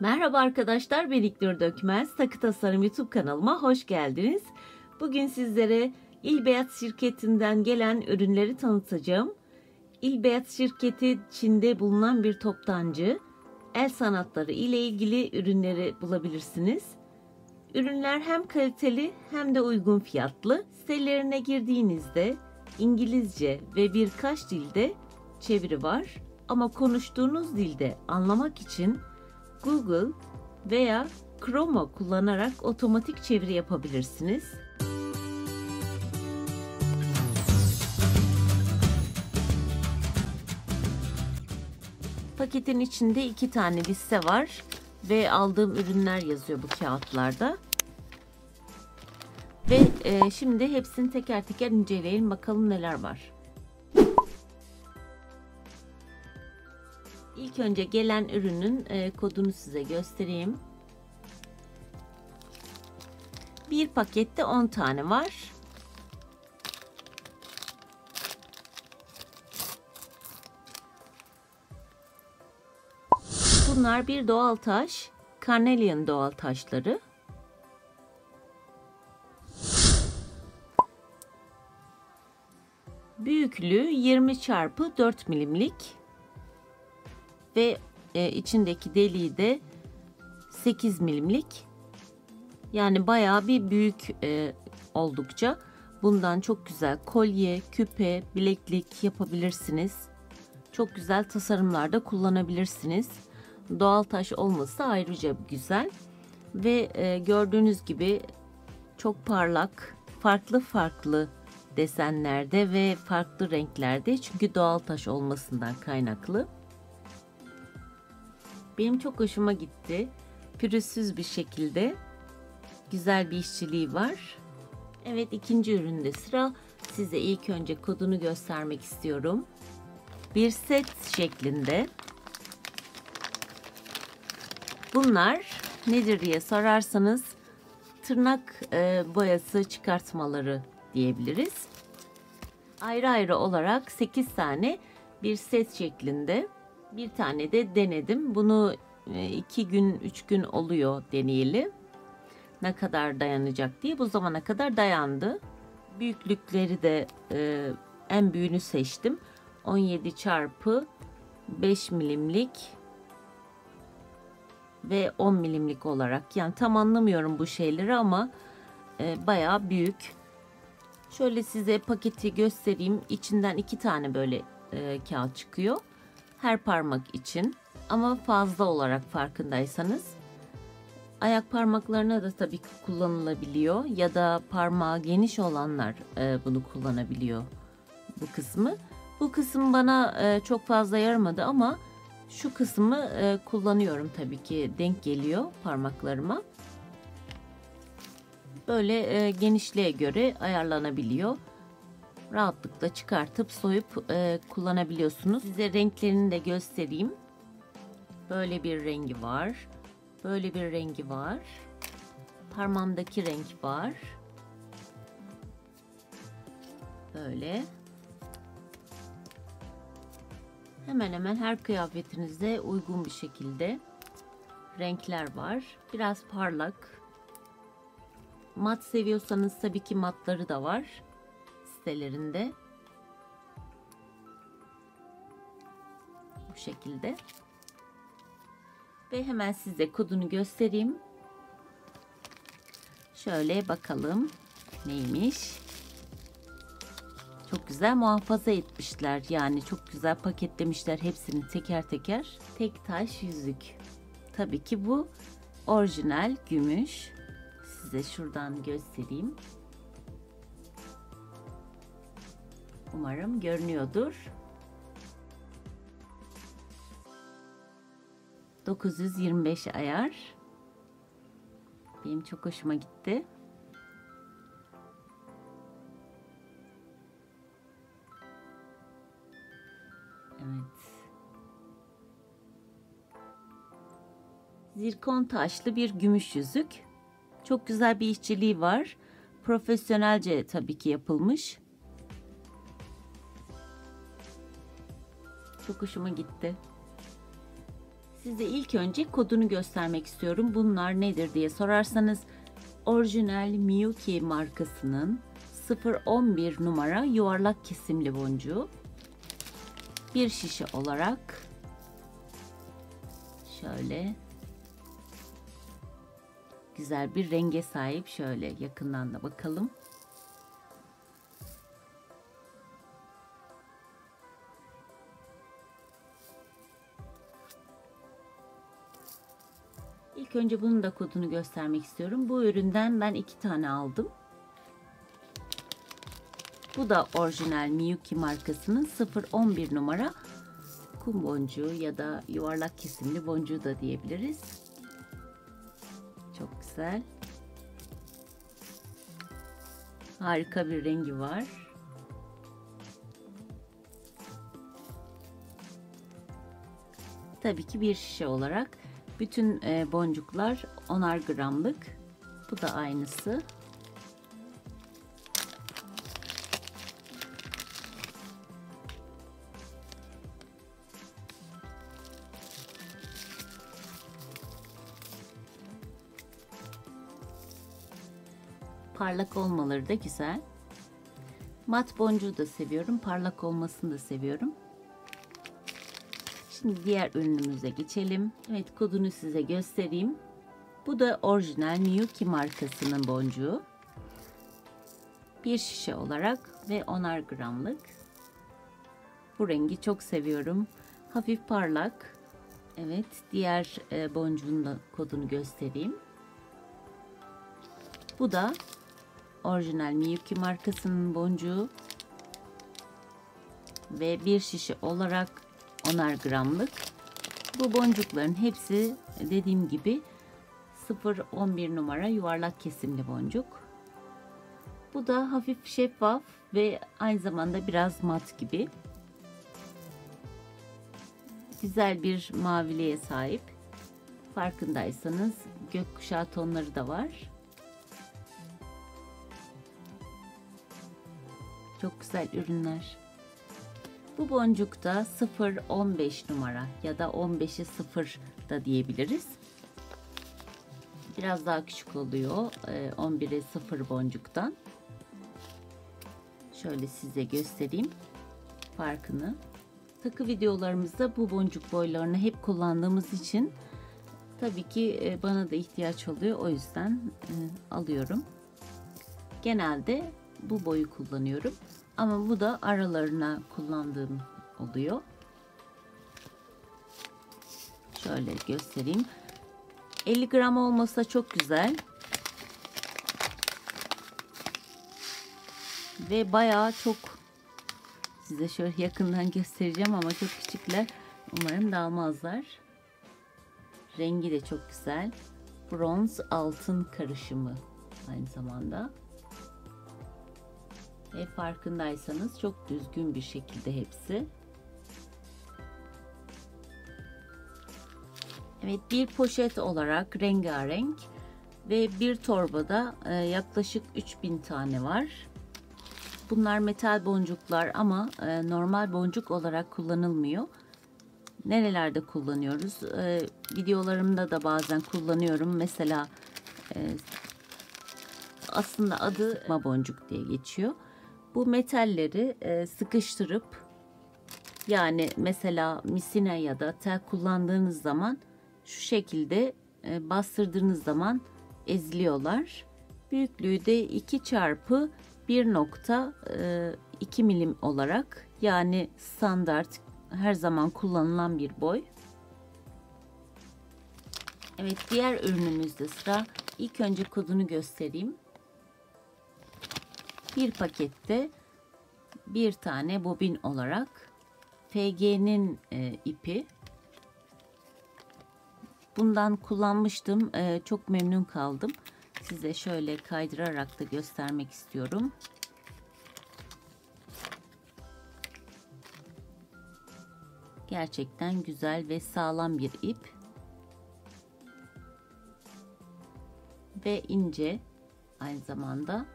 Merhaba arkadaşlar, ben İlknur Dökmez. Takı Tasarım YouTube kanalıma hoş geldiniz. Bugün sizlere İlbeyat şirketinden gelen ürünleri tanıtacağım. İlbeyat şirketi Çin'de bulunan bir toptancı. El sanatları ile ilgili ürünleri bulabilirsiniz. Ürünler hem kaliteli hem de uygun fiyatlı. Sitelerine girdiğinizde İngilizce ve birkaç dilde çeviri var. Ama konuştuğunuz dilde anlamak için Google veya Chrome kullanarak otomatik çeviri yapabilirsiniz. Paketin içinde 2 tane liste var ve aldığım ürünler yazıyor bu kağıtlarda. Ve şimdi hepsini teker teker inceleyelim, bakalım neler var. İlk önce gelen ürünün kodunu size göstereyim. Bir pakette 10 tane var. Bunlar bir doğal taş, Carnelian doğal taşları. Büyüklüğü 20 x 4 milimlik. Ve içindeki deliği de 8 milimlik. Yani bayağı bir büyük oldukça. Bundan çok güzel kolye, küpe, bileklik yapabilirsiniz. Çok güzel tasarımlarda kullanabilirsiniz. Doğal taş olması ayrıca güzel. Ve gördüğünüz gibi çok parlak, farklı desenlerde ve farklı renklerde. Çünkü doğal taş olmasından kaynaklı. Benim çok hoşuma gitti. Pürüzsüz bir şekilde güzel bir işçiliği var. Evet, ikinci üründe sıra. Size ilk önce kodunu göstermek istiyorum. Bir set şeklinde. Bunlar nedir diye sorarsanız tırnak boyası çıkartmaları diyebiliriz. Ayrı ayrı olarak 8 tane bir set şeklinde. Bir tane de denedim. Bunu 2 gün 3 gün oluyor deneyeli. Ne kadar dayanacak diye. Bu zamana kadar dayandı. Büyüklükleri de en büyüğünü seçtim. 17 x 5 milimlik ve 10 milimlik olarak. Yani tam anlamıyorum bu şeyleri ama bayağı büyük. Şöyle size paketi göstereyim. İçinden 2 tane böyle kağıt çıkıyor. Her parmak için ama fazla olarak farkındaysanız. Ayak parmaklarına da tabii ki kullanılabiliyor ya da parmağı geniş olanlar bunu kullanabiliyor bu kısmı. Bu kısım bana çok fazla yaramadı ama şu kısmı kullanıyorum tabii ki, denk geliyor parmaklarıma. Böyle genişliğe göre ayarlanabiliyor. Rahatlıkla çıkartıp soyup kullanabiliyorsunuz. Size renklerini de göstereyim. Böyle bir rengi var. Böyle bir rengi var. Parmağımdaki renk var. Böyle. Hemen hemen her kıyafetinize uygun bir şekilde renkler var. Biraz parlak. Mat seviyorsanız tabii ki matları da var sitelerinde. Bu şekilde. Ve hemen size kodunu göstereyim. Şöyle bakalım neymiş. Çok güzel muhafaza etmişler. Yani çok güzel paketlemişler hepsini teker teker. Tek taş yüzük. Tabii ki bu orijinal gümüş. Size şuradan göstereyim. Umarım görünüyordur. 925 ayar. Benim çok hoşuma gitti. Evet. Zirkon taşlı bir gümüş yüzük. Çok güzel bir işçiliği var. Profesyonelce tabii ki yapılmış. Çok hoşuma gitti. Size ilk önce kodunu göstermek istiyorum. Bunlar nedir diye sorarsanız orijinal Miyuki markasının 011 numara yuvarlak kesimli boncuğu. Bir şişe olarak şöyle güzel bir renge sahip. Şöyle yakından da bakalım. İlk önce bunun da kodunu göstermek istiyorum. Bu üründen ben 2 tane aldım. Bu da orijinal Miyuki markasının 011 numara kum boncuğu ya da yuvarlak kesimli boncuğu da diyebiliriz. Çok güzel. Harika bir rengi var. Tabii ki bir şişe olarak. Bütün boncuklar 10'ar gramlık. Bu da aynısı. Parlak olmaları da güzel. Mat boncuğu da seviyorum. Parlak olmasını da seviyorum. Şimdi diğer ürünümüze geçelim. Evet, kodunu size göstereyim. Bu da orijinal Miyuki markasının boncuğu. Bir şişe olarak ve 10'ar gramlık. Bu rengi çok seviyorum. Hafif parlak. Evet, diğer boncuğun da kodunu göstereyim. Bu da orijinal Miyuki markasının boncuğu ve bir şişe olarak 10'ar gramlık. Bu boncukların hepsi dediğim gibi 011 numara yuvarlak kesimli boncuk. Bu da hafif şeffaf ve aynı zamanda biraz mat gibi. Güzel bir maviliğe sahip. Farkındaysanız gökkuşağı tonları da var. Çok güzel ürünler. Bu boncuk da 0-15 numara ya da 15'i 0 da diyebiliriz. Biraz daha küçük oluyor 11'e 0 boncuktan. Şöyle size göstereyim farkını. Takı videolarımızda bu boncuk boylarını hep kullandığımız için tabii ki bana da ihtiyaç oluyor. O yüzden alıyorum. Genelde bu boyu kullanıyorum. Ama bu da aralarına kullandığım oluyor. Şöyle göstereyim. 50 gram olmasa çok güzel. Ve bayağı çok, size şöyle yakından göstereceğim ama çok küçükler. Umarım dağılmazlar. Rengi de çok güzel. Bronz altın karışımı aynı zamanda. Ve farkındaysanız çok düzgün bir şekilde hepsi. Evet, bir poşet olarak rengarenk ve bir torbada yaklaşık 3000 tane var. Bunlar metal boncuklar ama normal boncuk olarak kullanılmıyor. Nerelerde kullanıyoruz? Videolarımda da bazen kullanıyorum. Mesela aslında adı boncuk diye geçiyor. Bu metalleri sıkıştırıp, yani mesela misina ya da tel kullandığınız zaman şu şekilde bastırdığınız zaman eziliyorlar. Büyüklüğü de 2 çarpı 1.2 milim olarak, yani standart her zaman kullanılan bir boy. Evet, diğer ürünümüzde sıra. İlk önce kodunu göstereyim. Bir pakette bir tane bobin olarak FG'nin ipi. Bundan kullanmıştım. Çok memnun kaldım. Size şöyle kaydırarak da göstermek istiyorum. Gerçekten güzel ve sağlam bir ip. Ve ince aynı zamanda.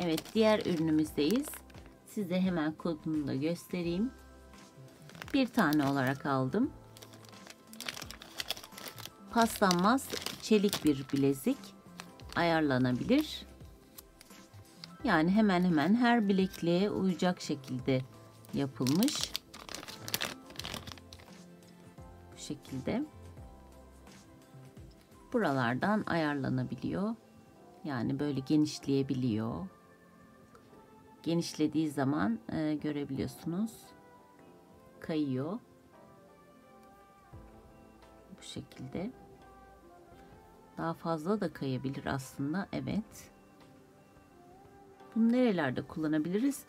Evet, diğer ürünümüzdeyiz. Size hemen kodunu da göstereyim. Bir tane olarak aldım. Paslanmaz çelik bir bilezik, ayarlanabilir. Yani hemen hemen her bilekliğe uyacak şekilde yapılmış. Bu şekilde. Buralardan ayarlanabiliyor. Yani böyle genişleyebiliyor. Genişlediği zaman görebiliyorsunuz. Kayıyor. Bu şekilde. Daha fazla da kayabilir aslında. Evet. Bunu nerelerde kullanabiliriz?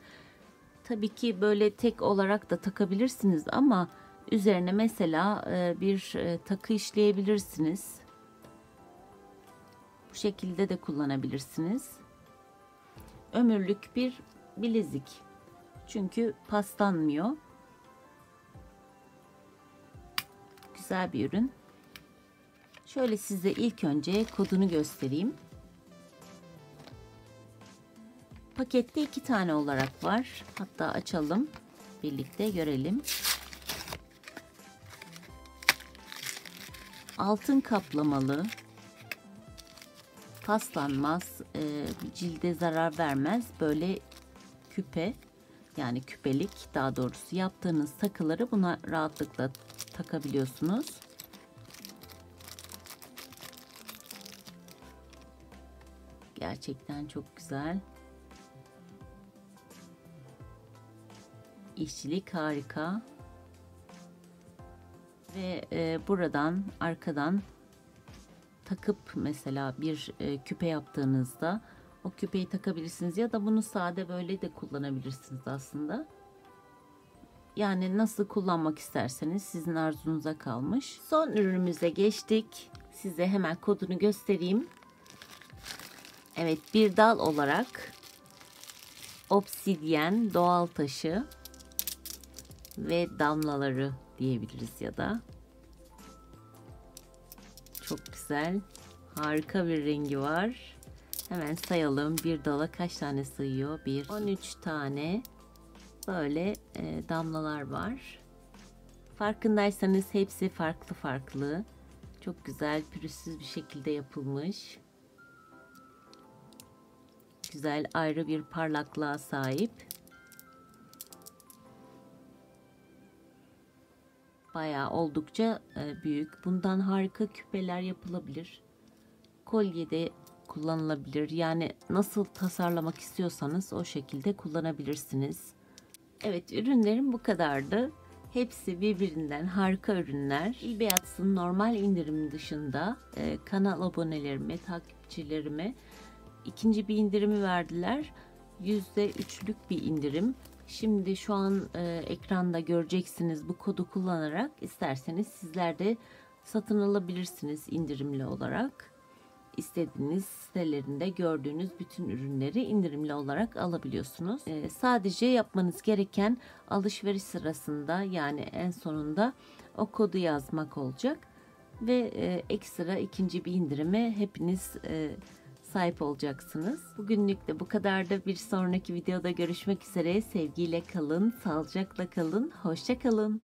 Tabii ki böyle tek olarak da takabilirsiniz ama üzerine mesela bir takı işleyebilirsiniz. Bu şekilde de kullanabilirsiniz. Ömürlük bir bilezik. Çünkü paslanmıyor. Güzel bir ürün. Şöyle size ilk önce kodunu göstereyim. Pakette 2 tane olarak var. Hatta açalım. Birlikte görelim. Altın kaplamalı. Paslanmaz. Cilde zarar vermez. Böyle küpe. Yani küpelik daha doğrusu yaptığınız takıları buna rahatlıkla takabiliyorsunuz. Gerçekten çok güzel. İşçilik harika. Ve buradan arkadan takıp mesela bir küpe yaptığınızda o küpeyi takabilirsiniz ya da bunu sade böyle de kullanabilirsiniz aslında. Yani nasıl kullanmak isterseniz sizin arzunuza kalmış. Son ürünümüze geçtik. Size hemen kodunu göstereyim. Evet, bir dal olarak obsidyen doğal taşı ve damlaları diyebiliriz ya da. Çok güzel. Harika bir rengi var. Hemen sayalım. Bir dala kaç tane sığıyor? 13 tane böyle damlalar var. Farkındaysanız hepsi farklı farklı. Çok güzel, pürüzsüz bir şekilde yapılmış. Güzel, ayrı bir parlaklığa sahip. Bayağı oldukça büyük. Bundan harika küpeler yapılabilir. Kolyede kullanılabilir. Yani nasıl tasarlamak istiyorsanız o şekilde kullanabilirsiniz. Evet, ürünlerim bu kadardı. Hepsi birbirinden harika ürünler. İlbeyats'ın normal indirim dışında kanal abonelerime, takipçilerime ikinci bir indirimi verdiler. %3'lük bir indirim. Şimdi şu an ekranda göreceksiniz, bu kodu kullanarak isterseniz sizler de satın alabilirsiniz indirimli olarak. İstediğiniz sitelerinde gördüğünüz bütün ürünleri indirimli olarak alabiliyorsunuz. Sadece yapmanız gereken alışveriş sırasında, yani en sonunda o kodu yazmak olacak ve ekstra ikinci bir indirime hepiniz sahip olacaksınız. Bugünlük de bu kadar da, bir sonraki videoda görüşmek üzere. Sevgiyle kalın, sağlıcakla kalın, hoşça kalın.